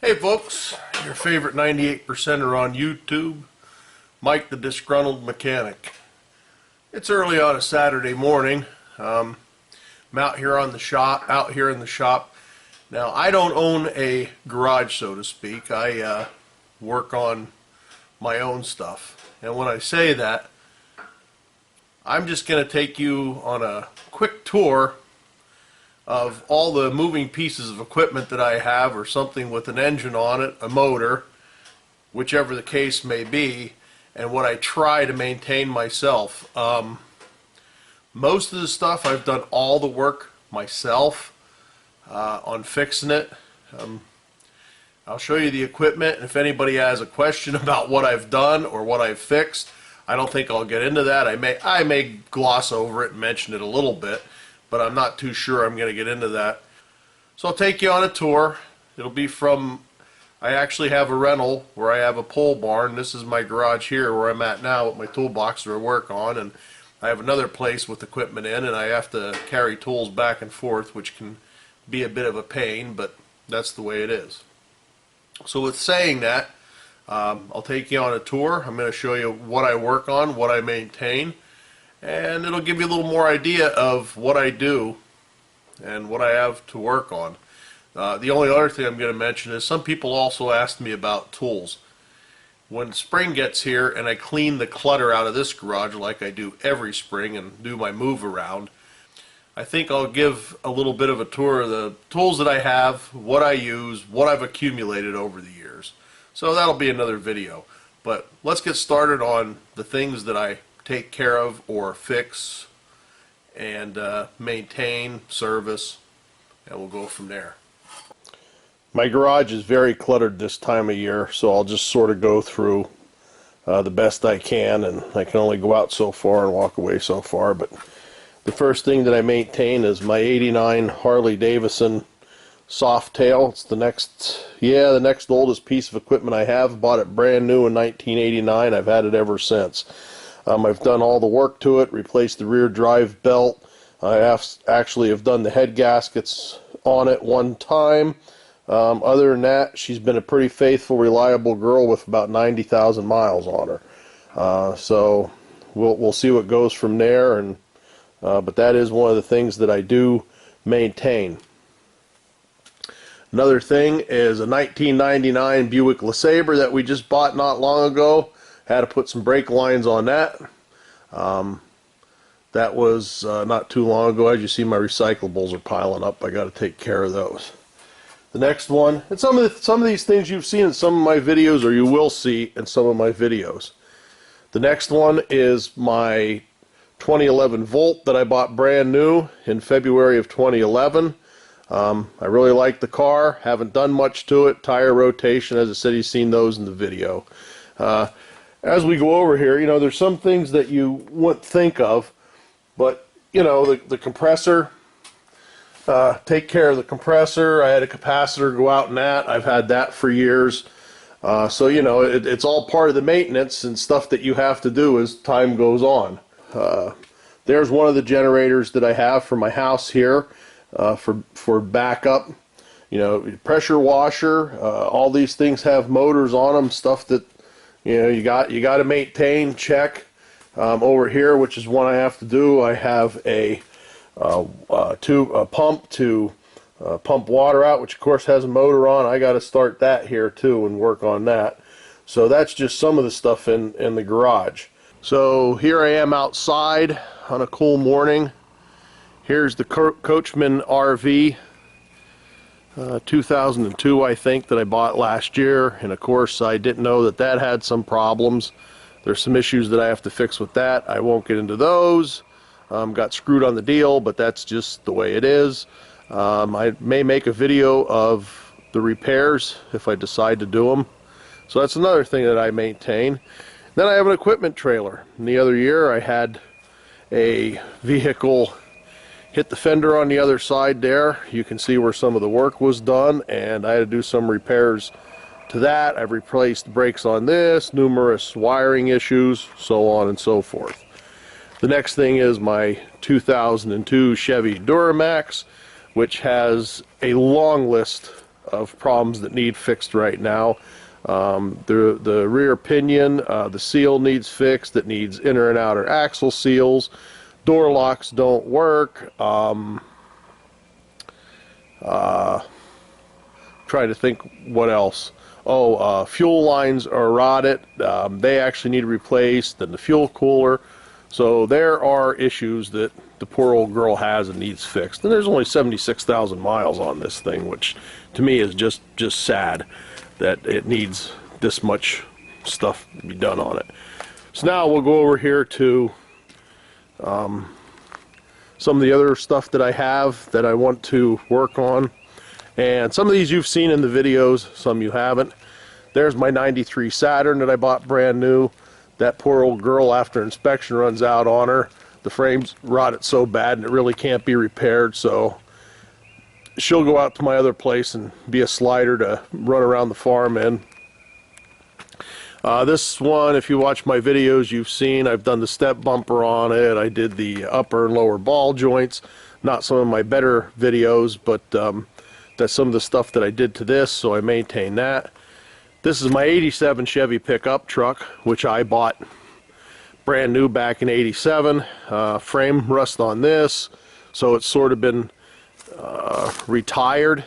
Hey folks, your favorite 98%er on YouTube, Mike the Disgruntled Mechanic. It's early on a Saturday morning. I'm out here in the shop. Now I don't own a garage, so to speak. I work on my own stuff. And when I say that, I'm just going to take you on a quick tour of all the moving pieces of equipment that I have, or something with an engine on it, a motor, whichever the case may be, and what I try to maintain myself. Most of the stuff I've done all the work myself on fixing it. I'll show you the equipment, and if anybody has a question about what I've done or what I've fixed, I don't think I'll get into that. I may gloss over it and mention it a little bit, but I'm not too sure I'm going to get into that. So I'll take you on a tour. It'll be from, I actually have a rental where I have a pole barn. This is my garage here where I'm at now with my toolbox that I work on, and I have another place with equipment in, and I have to carry tools back and forth, which can be a bit of a pain, but that's the way it is. So with saying that, I'll take you on a tour. I'm going to show you what I work on, what I maintain, and it'll give you a little more idea of what I do and what I have to work on. The only other thing I'm going to mention is some people also asked me about tools. When spring gets here and I clean the clutter out of this garage like I do every spring and do my move around, I think I'll give a little bit of a tour of the tools that I have, what I use, what I've accumulated over the years. So that'll be another video. But let's get started on the things that I take care of or fix and maintain, service, and we'll go from there. My garage is very cluttered this time of year, so I'll just sort of go through the best I can, and I can only go out so far and walk away so far. But the first thing that I maintain is my '89 Harley Davidson Softail. It's the next oldest piece of equipment I have. Bought it brand new in 1989. I've had it ever since. I've done all the work to it, replaced the rear drive belt. I actually have done the head gaskets on it one time. Other than that, she's been a pretty faithful, reliable girl with about 90,000 miles on her. So we'll see what goes from there. And but that is one of the things that I do maintain. Another thing is a 1999 Buick LeSabre that we just bought not long ago. Had to put some brake lines on that. That was not too long ago. As you see, my recyclables are piling up. I got to take care of those. The next one, and some of these things you've seen in some of my videos, or you will see in some of my videos. The next one is my 2011 Volt that I bought brand new in February of 2011. I really like the car. Haven't done much to it. Tire rotation, as I said, you've seen those in the video. As we go over here, there's some things that you wouldn't think of, but the compressor, take care of the compressor. I had a capacitor go out in that. I've had that for years. So it's all part of the maintenance and stuff that you have to do as time goes on. There's one of the generators that I have for my house here, for backup. Pressure washer. All these things have motors on them. Stuff that you got to maintain, check. Over here, which is one I have to do, I have a pump to pump water out, which of course has a motor on. I got to start that here too and work on that. So that's just some of the stuff in the garage. So here I am outside on a cool morning. Here's the Coachman RV 2002, I think, that I bought last year, and of course I didn't know that had some problems. There's some issues that I have to fix with that. I won't get into those. Got screwed on the deal, but that's just the way it is. I may make a video of the repairs if I decide to do them. So that's another thing that I maintain. Then I have an equipment trailer. And the other year I had a vehicle hit the fender on the other side there. You can see where some of the work was done, and I had to do some repairs to that. I've replaced brakes on this, numerous wiring issues, so on and so forth. The next thing is my 2002 Chevy Duramax, which has a long list of problems that need fixed right now. The rear pinion, the seal needs fixed. It needs inner and outer axle seals. Door locks don't work. Trying to think what else. Oh, fuel lines are rotted. They actually need replaced, and the fuel cooler. So there are issues that the poor old girl has and needs fixed. And there's only 76,000 miles on this thing, which to me is just sad that it needs this much stuff to be done on it. So now we'll go over here to some of the other stuff that I have that I want to work on. And some of these you've seen in the videos, some you haven't. There's my 93 Saturn that I bought brand new. That poor old girl, after inspection runs out on her. The frame's rotted so bad and it really can't be repaired, so she'll go out to my other place and be a slider to run around the farm in. This one, if you watch my videos, you've seen I've done the step bumper on it. I did the upper and lower ball joints. Not some of my better videos, but that's some of the stuff that I did to this, so I maintain that. This is my 87 Chevy pickup truck, which I bought brand new back in 87. Frame rust on this, so it's sort of been retired.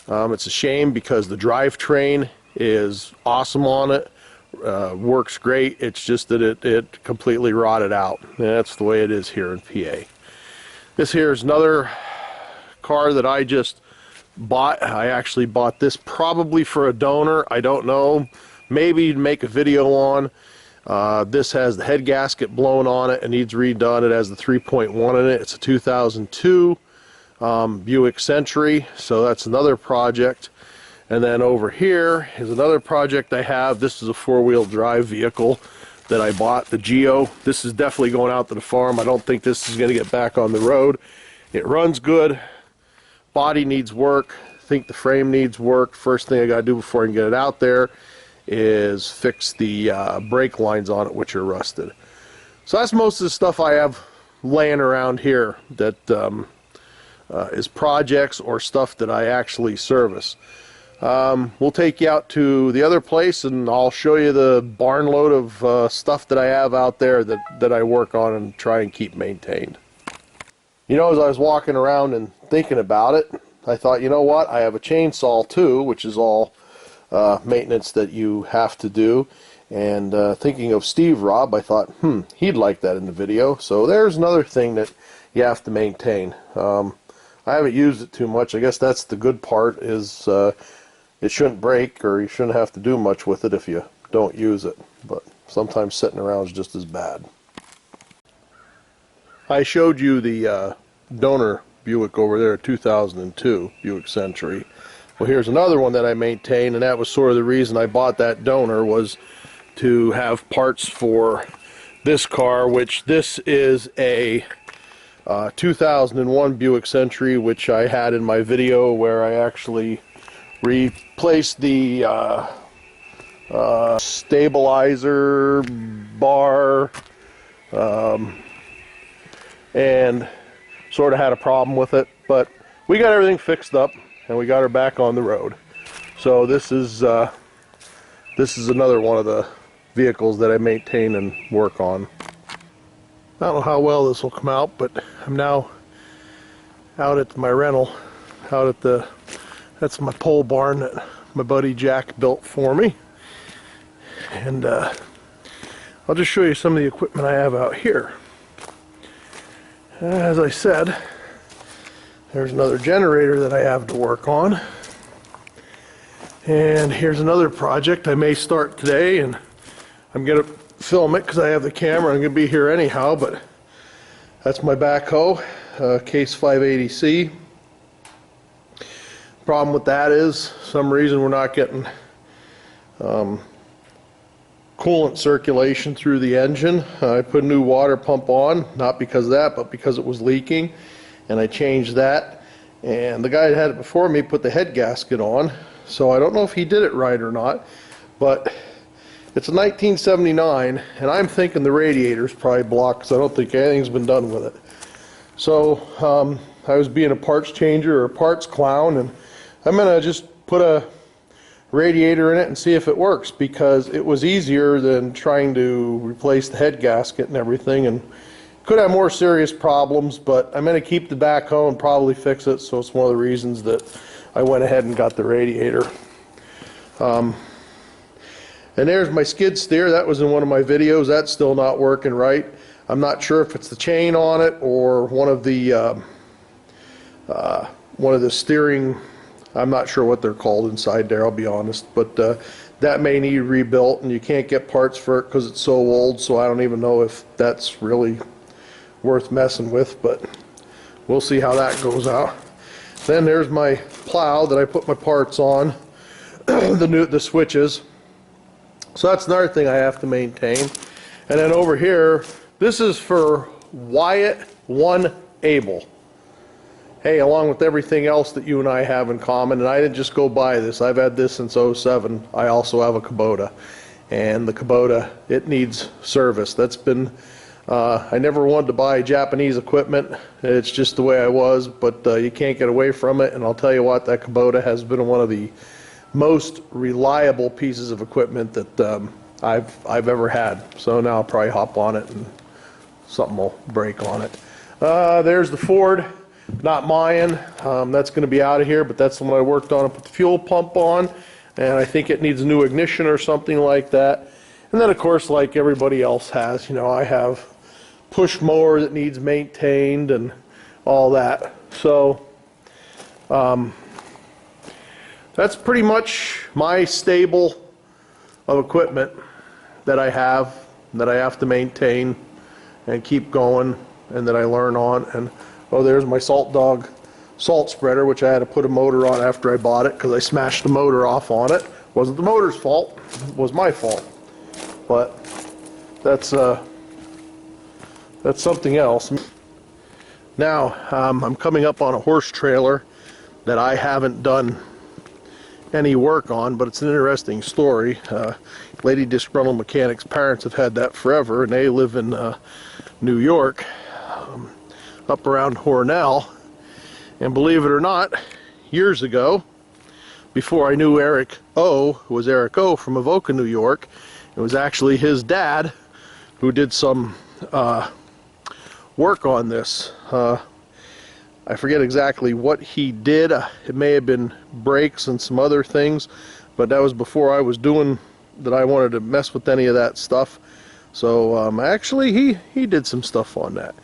It's a shame because the drivetrain is awesome on it. Works great. It's just that it completely rotted out. That's the way it is here in PA. This here is another car that I just bought. I actually bought this probably for a donor. I don't know. Maybe make a video on. This has the head gasket blown on it and needs redone. It has the 3.1 in it. It's a 2002 Buick Century, so that's another project. And then over here is another project I have. This is a four-wheel drive vehicle that I bought, the Geo. This is definitely going out to the farm. I don't think this is going to get back on the road. It runs good. Body needs work. I think the frame needs work. First thing I got to do before I can get it out there is fix the brake lines on it, which are rusted. So that's most of the stuff I have laying around here that is projects or stuff that I actually service. We'll take you out to the other place and I'll show you the barn load of stuff that I have out there that I work on and try and keep maintained. You know, as I was walking around and thinking about it, I thought, you know what, I have a chainsaw too, which is all maintenance that you have to do. And thinking of Steve Robb, I thought, he'd like that in the video. So there's another thing that you have to maintain. I haven't used it too much. I guess that's the good part, is it shouldn't break, or you shouldn't have to do much with it if you don't use it. But sometimes sitting around is just as bad. I showed you the donor Buick over there, 2002 Buick Century. Well, here's another one that I maintain, and that was sort of the reason I bought that donor, was to have parts for this car, which this is a 2001 Buick Century, which I had in my video where I actually replaced the stabilizer bar and sort of had a problem with it, but we got everything fixed up and we got her back on the road. So this is another one of the vehicles that I maintain and work on. I don't know how well this will come out, but I'm now out at my rental, out at that's my pole barn that my buddy Jack built for me. And I'll just show you some of the equipment I have out here. As I said, there's another generator that I have to work on. And here's another project I may start today, and I'm going to film it because I have the camera. I'm going to be here anyhow, but that's my backhoe, Case 580C. Problem with that is, some reason we're not getting coolant circulation through the engine. I put a new water pump on, not because of that, but because it was leaking, and I changed that. And the guy that had it before me put the head gasket on, so I don't know if he did it right or not, but it's a 1979, and I'm thinking the radiator's probably blocked because I don't think anything's been done with it. So I was being a parts changer or a parts clown, and I'm gonna just put a radiator in it and see if it works, because it was easier than trying to replace the head gasket and everything, and could have more serious problems. But I'm going to keep the backhoe and probably fix it, so it's one of the reasons that I went ahead and got the radiator. And there's my skid steer. That was in one of my videos. That's still not working right. I'm not sure if it's the chain on it or one of the steering. I'm not sure what they're called inside there, I'll be honest, but that may need rebuilt, and you can't get parts for it because it's so old, so I don't even know if that's really worth messing with, but we'll see how that goes out. Then there's my plow that I put my parts on, the switches. So that's another thing I have to maintain. And then over here, this is for Wyatt One Able. Hey, along with everything else that you and I have in common, and I didn't just go buy this, I've had this since '07. I also have a Kubota, and the Kubota, it needs service. That's been, I never wanted to buy Japanese equipment. It's just the way I was, but you can't get away from it, and I'll tell you what, that Kubota has been one of the most reliable pieces of equipment that I've ever had. So now I'll probably hop on it and something will break on it. There's the Ford. Not mine. That's going to be out of here, but that's the one I worked on and put the fuel pump on, and I think it needs a new ignition or something like that. And then, of course, like everybody else has, you know, I have push mower that needs maintained and all that. So that's pretty much my stable of equipment that I have to maintain and keep going, and that I learn on. And oh, there's my Salt Dog salt spreader, which I had to put a motor on after I bought it because I smashed the motor off on it. Wasn't the motor's fault, it was my fault. But that's something else. Now, I'm coming up on a horse trailer that I haven't done any work on, but it's an interesting story. Lady Disgruntled Mechanic's parents have had that forever, and they live in New York, up around Hornell. And believe it or not, years ago, before I knew Eric O, who was Eric O from Avoca, New York, it was actually his dad who did some work on this. I forget exactly what he did. It may have been brakes and some other things, but that was before I was doing that. I wanted to mess with any of that stuff. So actually he did some stuff on that.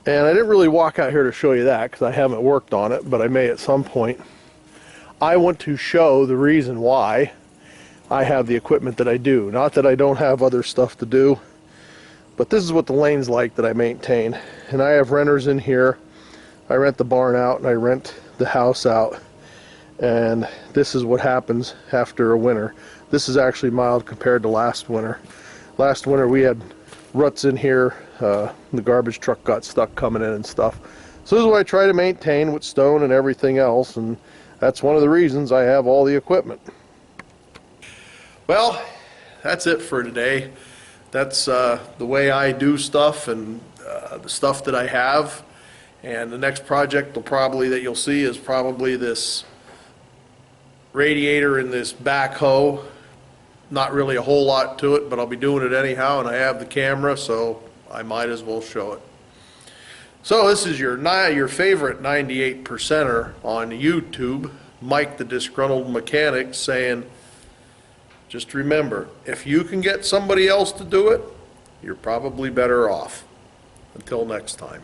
And I didn't really walk out here to show you that because I haven't worked on it, but I may at some point. I want to show the reason why I have the equipment that I do. Not that I don't have other stuff to do, but this is what the lane's like that I maintain. And I have renters in here. I rent the barn out and I rent the house out. And this is what happens after a winter. This is actually mild compared to last winter. Last winter we had ruts in here. The garbage truck got stuck coming in and stuff. So this is what I try to maintain with stone and everything else, and that's one of the reasons I have all the equipment. Well, that's it for today. That's the way I do stuff and the stuff that I have. And the next project that you'll see is probably this radiator in this backhoe. Not really a whole lot to it, but I'll be doing it anyhow, and I have the camera, so I might as well show it. So this is your favorite 98%er on YouTube, Mike the Disgruntled Mechanic, saying, just remember, if you can get somebody else to do it, you're probably better off. Until next time.